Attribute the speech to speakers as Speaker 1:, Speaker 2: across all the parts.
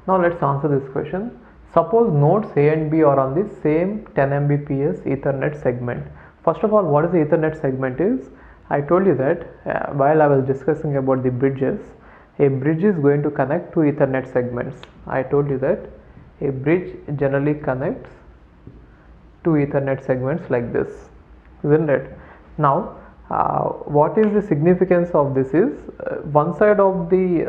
Speaker 1: Now let's answer this question. Suppose nodes A and B are on the same 10 Mbps Ethernet segment. First of all, what is the Ethernet segment is? I told you that while I was discussing about the bridges, a bridge is going to connect two Ethernet segments. I told you that a bridge generally connects two Ethernet segments like this, isn't it? Now what is the significance of this is one side of the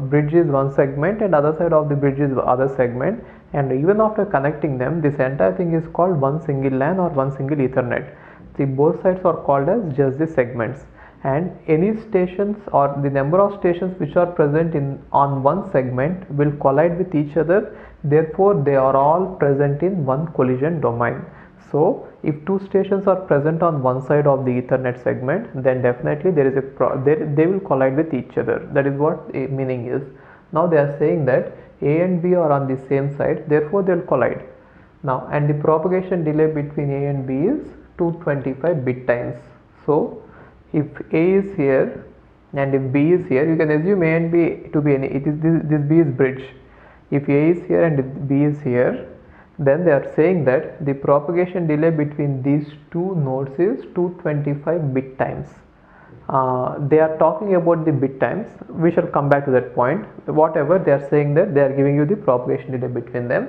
Speaker 1: bridge is one segment and other side of the bridge is other segment, and even after connecting them, this entire thing is called one single LAN or one single Ethernet. See, both sides are called as just the segments, and any stations or the number of stations which are present in on one segment will collide with each other. Therefore they are all present in one collision domain. So if two stations are present on one side of the Ethernet segment, then definitely there is they will collide with each other. That is what a meaning is. Now they are saying that A and B are on the same side, therefore they will collide. Now, and the propagation delay between A and B is 225 bit times. So if A is here and if B is here, you can assume A and B to be any, it is this B is bridge. If A is here and if B is here, then they are saying that the propagation delay between these two nodes is 225 bit times. They are talking about the bit times. We shall come back to that point. Whatever they are saying, that they are giving you the propagation delay between them.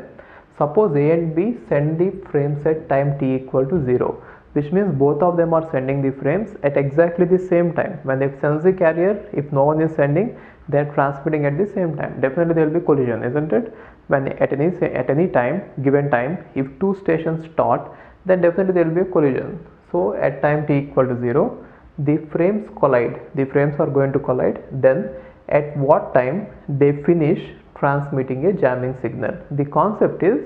Speaker 1: Suppose A and B send the frames at time t equal to 0, which means both of them are sending the frames at exactly the same time. When they send the carrier, if no one is sending, they are transmitting at the same time. Definitely there will be collision, isn't it? When at any time, given time, if two stations start, then definitely there will be a collision. So at time t equal to 0, the frames collide. The frames are going to collide. Then at what time they finish transmitting a jamming signal. The concept is,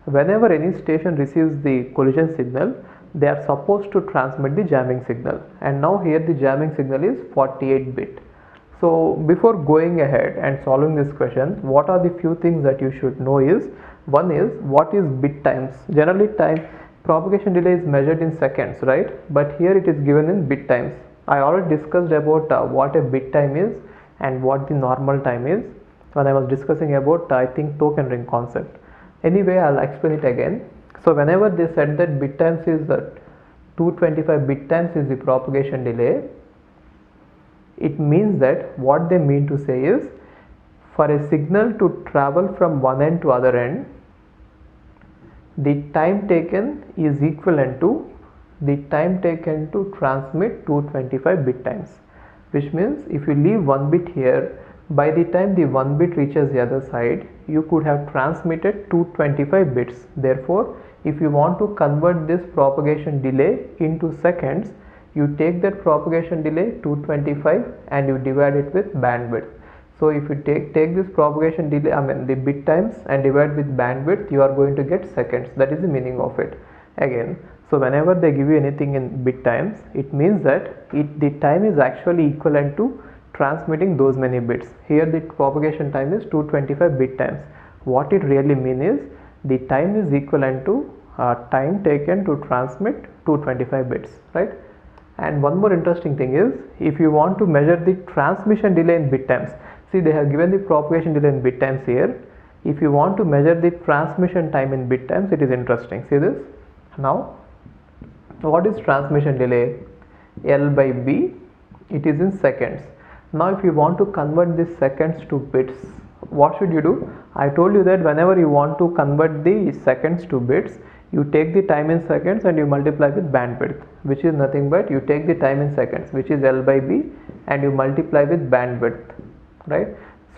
Speaker 1: whenever any station receives the collision signal, they are supposed to transmit the jamming signal, and now here the jamming signal is 48 bit. So before going ahead and solving this question, what are the few things that you should know is, one is, what is bit times? Generally time propagation delay is measured in seconds, right? But here it is given in bit times. I already discussed about what a bit time is and what the normal time is when I was discussing about I think token ring concept. Anyway, I'll explain it again. So whenever they said that bit times is 225 bit times is the propagation delay, it means that what they mean to say is, for a signal to travel from one end to other end, the time taken is equivalent to the time taken to transmit 225 bit times, which means if you leave one bit here, by the time the one bit reaches the other side, you could have transmitted 225 bits. Therefore, if you want to convert this propagation delay into seconds, you take that propagation delay 225 and you divide it with bandwidth. So if you take this propagation delay, the bit times, and divide with bandwidth, you are going to get seconds. That is the meaning of it. Again, so whenever they give you anything in bit times, it means that the time is actually equivalent to transmitting those many bits. Here the propagation time is 225 bit times. What it really means is, the time is equivalent to time taken to transmit 225 bits, right? And one more interesting thing is, if you want to measure the transmission delay in bit times, see, they have given the propagation delay in bit times here. If you want to measure the transmission time in bit times, it is interesting. See this? Now, what is transmission delay? L by B, it is in seconds. Now if you want to convert these seconds to bits, what should you do? I told you that whenever you want to convert the seconds to bits, you take the time in seconds and you multiply with bandwidth, which is nothing but you take the time in seconds, which is L by B, and you multiply with bandwidth, right?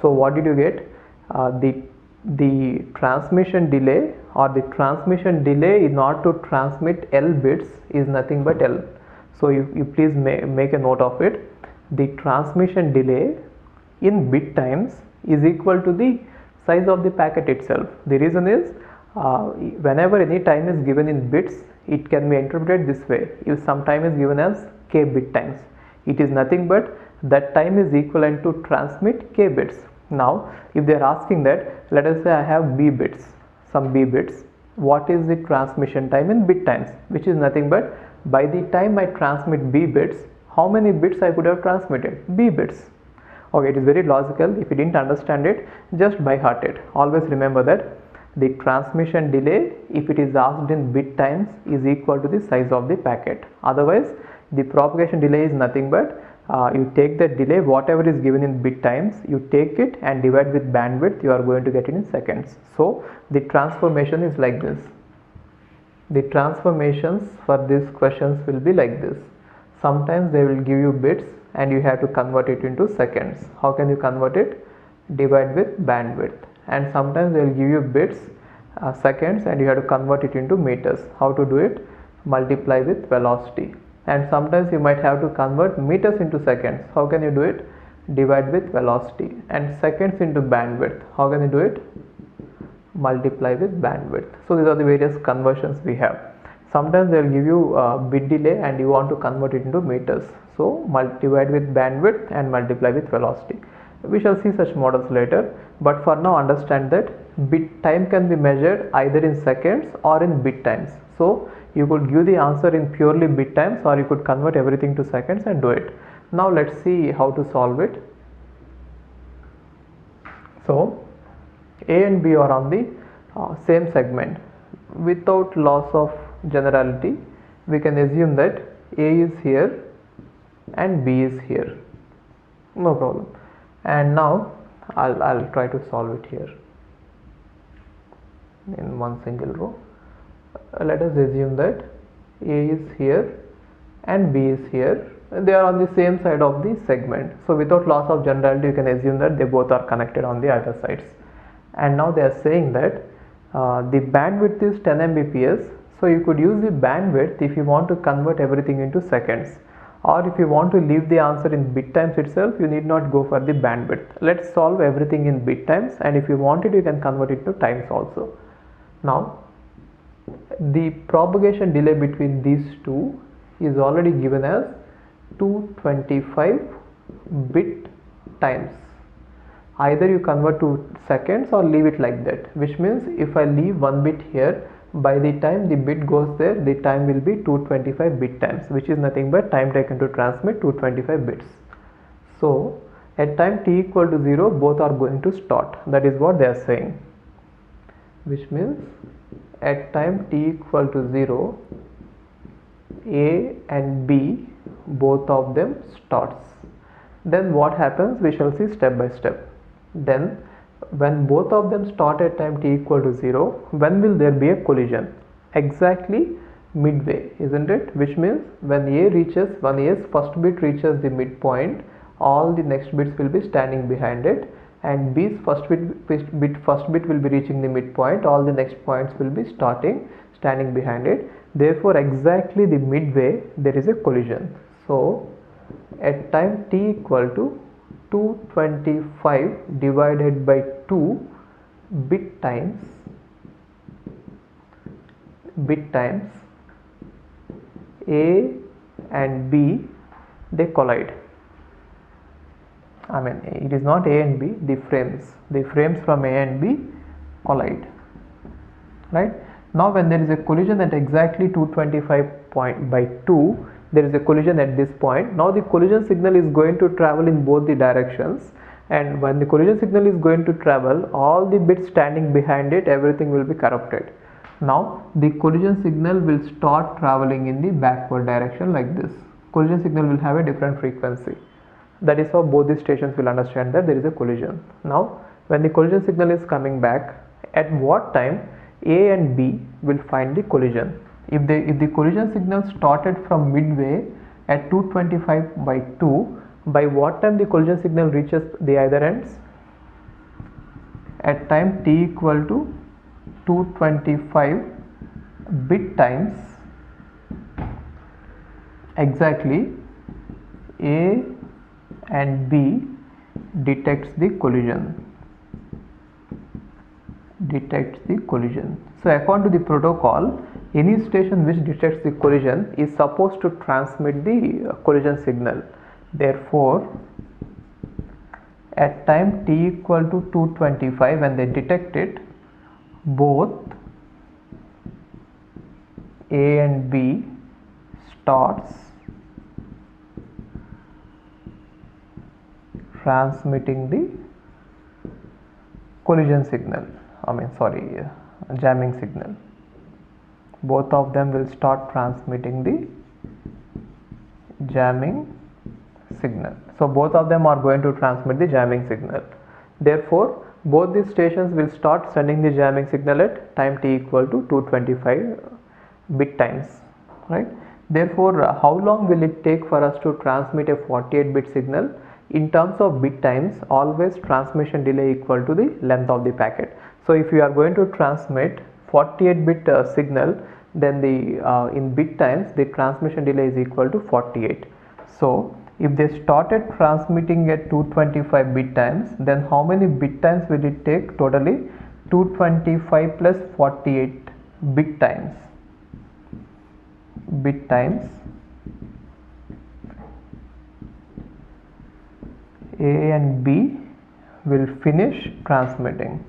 Speaker 1: So what did you get? The transmission delay, or the transmission delay in order to transmit L bits, is nothing but L. So you please make a note of it. The transmission delay in bit times is equal to the size of the packet itself. The reason is, whenever any time is given in bits, it can be interpreted this way. If some time is given as k bit times, it is nothing but that time is equivalent to transmit k bits. Now if they are asking that, let us say I have b bits, some b bits, what is the transmission time in bit times, which is nothing but by the time I transmit b bits, how many bits I could have transmitted? B bits. Okay, it is very logical. If you didn't understand it, just by heart it. Always remember that the transmission delay, if it is asked in bit times, is equal to the size of the packet. Otherwise, the propagation delay is nothing but you take the delay, whatever is given in bit times, you take it and divide with bandwidth, you are going to get it in seconds. So the transformation is like this. The transformations for these questions will be like this. Sometimes they will give you bits and you have to convert it into seconds. How can you convert it? Divide with bandwidth. And sometimes they will give you bits, seconds, and you have to convert it into meters. How to do it? Multiply with velocity. And sometimes you might have to convert meters into seconds. How can you do it? Divide with velocity. And seconds into bandwidth. How can you do it? Multiply with bandwidth. So these are the various conversions we have. Sometimes they will give you bit delay and you want to convert it into meters. So divide with bandwidth and multiply with velocity. We shall see such models later, but for now understand that bit time can be measured either in seconds or in bit times. So you could give the answer in purely bit times, or you could convert everything to seconds and do it. Now let's see how to solve it. So A and B are on the same segment. Without loss of generality, we can assume that A is here and B is here. No problem. And now I'll try to solve it here in one single row. Let us assume that A is here and B is here. They are on the same side of the segment. So without loss of generality, you can assume that they both are connected on the other sides. And now they are saying that the bandwidth is 10 Mbps. So you could use the bandwidth if you want to convert everything into seconds. Or if you want to leave the answer in bit times itself, you need not go for the bandwidth. Let's solve everything in bit times, and if you want it, you can convert it to times also. Now, the propagation delay between these two is already given as 225 bit times. Either you convert to seconds or leave it like that, which means if I leave one bit here, by the time the bit goes there, the time will be 225 bit times, which is nothing but time taken to transmit 225 bits. So at time t equal to 0, both are going to start. That is what they are saying, which means at time t equal to 0, A and B, both of them starts. Then what happens? We shall see step by step. Then when both of them start at time t equal to 0, when will there be a collision? Exactly midway, isn't it? Which means when A's first bit reaches the midpoint, all the next bits will be standing behind it, and B's first bit will be reaching the midpoint, all the next points will be standing behind it. Therefore exactly the midway there is a collision. So at time t equal to 225 divided by 2 bit times, A and B, they collide. I mean, it is not A and B, the frames from A and B collide, right? Now when there is a collision at exactly 225 point by 2, there is a collision at this point. Now the collision signal is going to travel in both the directions, and when the collision signal is going to travel, all the bits standing behind it, everything will be corrupted. Now the collision signal will start traveling in the backward direction like this. Collision signal will have a different frequency. That is how both the stations will understand that there is a collision. Now when the collision signal is coming back, at what time A and B will find the collision? If the collision signal started from midway at 225 by 2, by what time the collision signal reaches the either ends? At time t equal to 225 bit times, exactly A and B detects the collision. So according to the protocol, any station which detects the collision is supposed to transmit the collision signal. Therefore at time t equal to 225, when they detect it, both A and B starts transmitting the collision signal, jamming signal. Both of them will start transmitting the jamming signal. So both of them are going to transmit the jamming signal. Therefore, both these stations will start sending the jamming signal at time t equal to 225 bit times, right? Therefore, how long will it take for us to transmit a 48-bit signal? In terms of bit times, always transmission delay equal to the length of the packet. So if you are going to transmit 48-bit signal, then the in bit times the transmission delay is equal to 48. So if they started transmitting at 225 bit times, then how many bit times will it take totally? 225 plus 48 bit times. A and B will finish transmitting.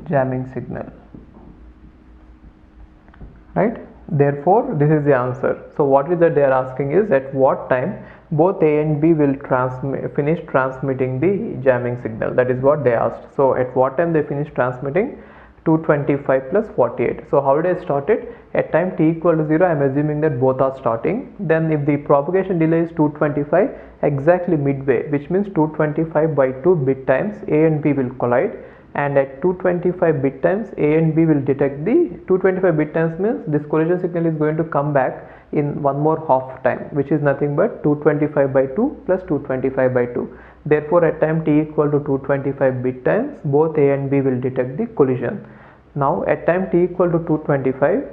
Speaker 1: Jamming signal, right? Therefore, this is the answer. So what is that they are asking is at what time both A and B will finish transmitting the jamming signal. That is what they asked. So at what time they finish transmitting? 225 plus 48. So how did I start it? At time t equal to 0, I am assuming that both are starting. Then if the propagation delay is 225, exactly midway, which means 225 by 2 bit times, A and B will collide, and at 225 bit times A and B will detect the 225 bit times means this collision signal is going to come back in one more half time, which is nothing but 225 by 2 plus 225 by 2. Therefore, at time t equal to 225 bit times, both A and B will detect the collision. Now at time t equal to 225,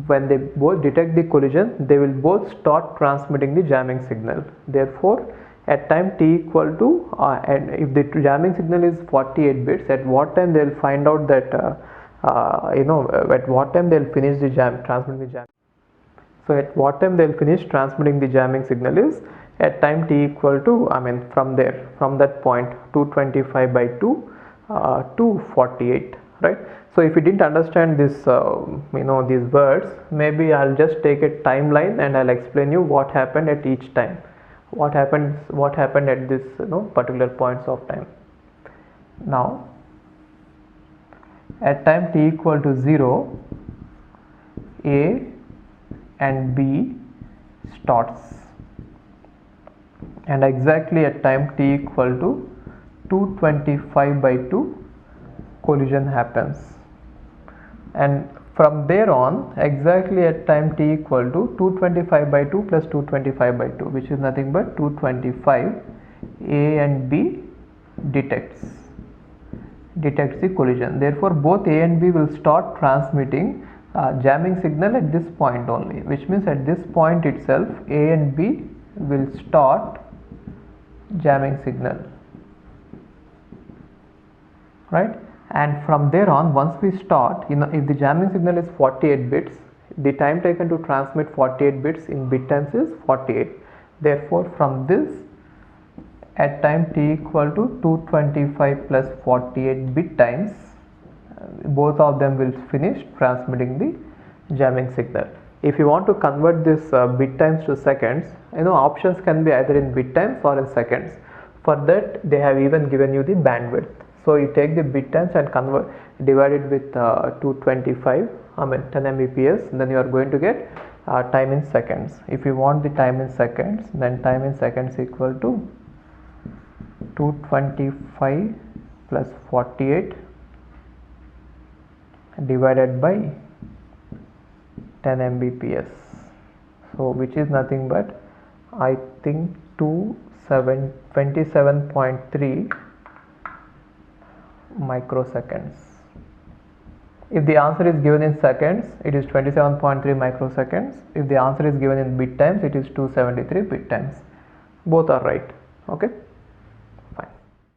Speaker 1: when they both detect the collision, they will both start transmitting the jamming signal. Therefore, at time t equal to and if the jamming signal is 48 bits, at what time they will find out that at what time they will finish the transmitting the jam. So at what time they will finish transmitting the jamming signal is at time t equal to, from that point 225 by 2 to 48, right? So if you didn't understand this these words, maybe I'll just take a timeline and I'll explain you what happened at each time, what happened at this particular points of time. Now at time t equal to 0, A and B starts, and exactly at time t equal to 225 by 2 collision happens, and from there on exactly at time t equal to 225 by 2 plus 225 by 2, which is nothing but 225, A and B detects the collision. Therefore, both A and B will start transmitting jamming signal at this point only, which means at this point itself A and B will start jamming signal, right? And from there on, once we start, if the jamming signal is 48 bits, the time taken to transmit 48 bits in bit times is 48. Therefore, from this at time t equal to 225 plus 48 bit times, both of them will finish transmitting the jamming signal. If you want to convert this bit times to seconds, options can be either in bit times or in seconds. For that, they have even given you the bandwidth. So you take the bit times and divide it with 225, 10 Mbps, then you are going to get time in seconds. If you want the time in seconds, then time in seconds equal to 225 plus 48 divided by 10 Mbps. So which is nothing but, I think, 27.3 microseconds. If the answer is given in seconds, it is 27.3 microseconds. If the answer is given in bit times, it is 273 bit times. Both are right. Okay.